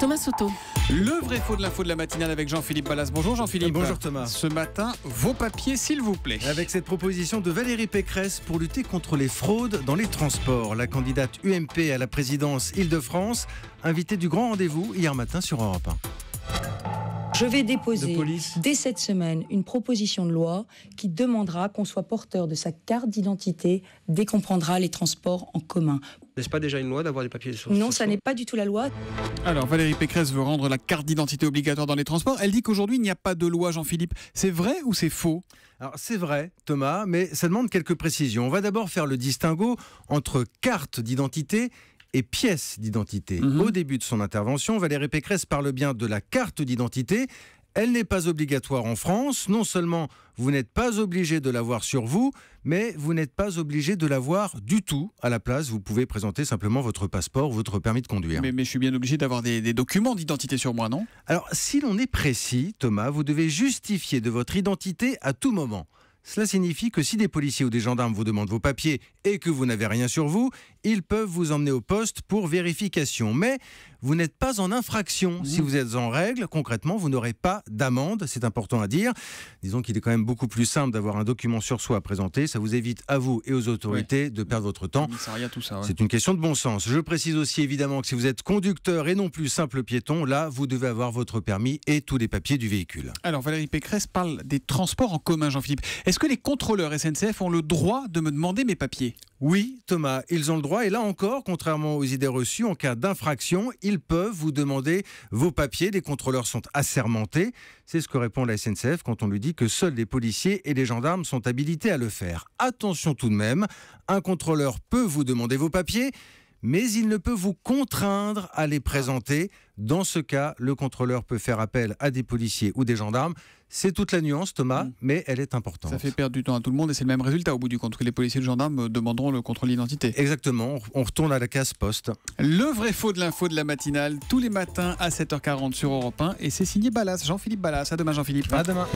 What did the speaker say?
Thomas Soto. Le vrai faux de l'info de la matinale avec Jean-Philippe Ballas. Bonjour Jean-Philippe. Bonjour Thomas. Ce matin, vos papiers s'il vous plaît. Avec cette proposition de Valérie Pécresse pour lutter contre les fraudes dans les transports, la candidate UMP à la présidence Île-de-France, invitée du grand rendez-vous hier matin sur Europe 1. Je vais déposer dès cette semaine une proposition de loi qui demandera qu'on soit porteur de sa carte d'identité dès qu'on prendra les transports en commun. N'est-ce pas déjà une loi d'avoir des papiers sur Non, ça n'est pas du tout la loi. Alors Valérie Pécresse veut rendre la carte d'identité obligatoire dans les transports. Elle dit qu'aujourd'hui il n'y a pas de loi, Jean-Philippe. C'est vrai ou c'est faux ? Alors c'est vrai Thomas, mais ça demande quelques précisions. On va d'abord faire le distinguo entre carte d'identité et pièce d'identité. Au début de son intervention, Valérie Pécresse parle bien de la carte d'identité. Elle n'est pas obligatoire en France. Non seulement vous n'êtes pas obligé de l'avoir sur vous, mais vous n'êtes pas obligé de l'avoir du tout. À la place, vous pouvez présenter simplement votre passeport, votre permis de conduire. Mais je suis bien obligé d'avoir des documents d'identité sur moi, non ? Alors, si l'on est précis, Thomas, vous devez justifier de votre identité à tout moment. Cela signifie que si des policiers ou des gendarmes vous demandent vos papiers et que vous n'avez rien sur vous, ils peuvent vous emmener au poste pour vérification. Mais vous n'êtes pas en infraction. Si vous êtes en règle, concrètement, vous n'aurez pas d'amende. C'est important à dire. Disons qu'il est quand même beaucoup plus simple d'avoir un document sur soi à présenter. Ça vous évite à vous et aux autorités de perdre votre temps. Tout ça, ouais. C'est une question de bon sens. Je précise aussi évidemment que si vous êtes conducteur et non plus simple piéton, là, vous devez avoir votre permis et tous les papiers du véhicule. Alors Valérie Pécresse parle des transports en commun, Jean-Philippe. Est-ce que les contrôleurs SNCF ont le droit de me demander mes papiers ? Oui, Thomas, ils ont le droit. Et là encore, contrairement aux idées reçues, en cas d'infraction, ils peuvent vous demander vos papiers. Les contrôleurs sont assermentés. C'est ce que répond la SNCF quand on lui dit que seuls les policiers et les gendarmes sont habilités à le faire. Attention tout de même, un contrôleur peut vous demander vos papiers, mais il ne peut vous contraindre à les présenter. Dans ce cas, le contrôleur peut faire appel à des policiers ou des gendarmes. C'est toute la nuance, Thomas, mais elle est importante. Ça fait perdre du temps à tout le monde et c'est le même résultat au bout du compte, que les policiers et les gendarmes demanderont le contrôle d'identité. Exactement, on retourne à la case poste. Le vrai faux de l'info de la matinale, tous les matins à 7h40 sur Europe 1 et c'est signé Ballas, Jean-Philippe Ballas. À demain Jean-Philippe. À demain.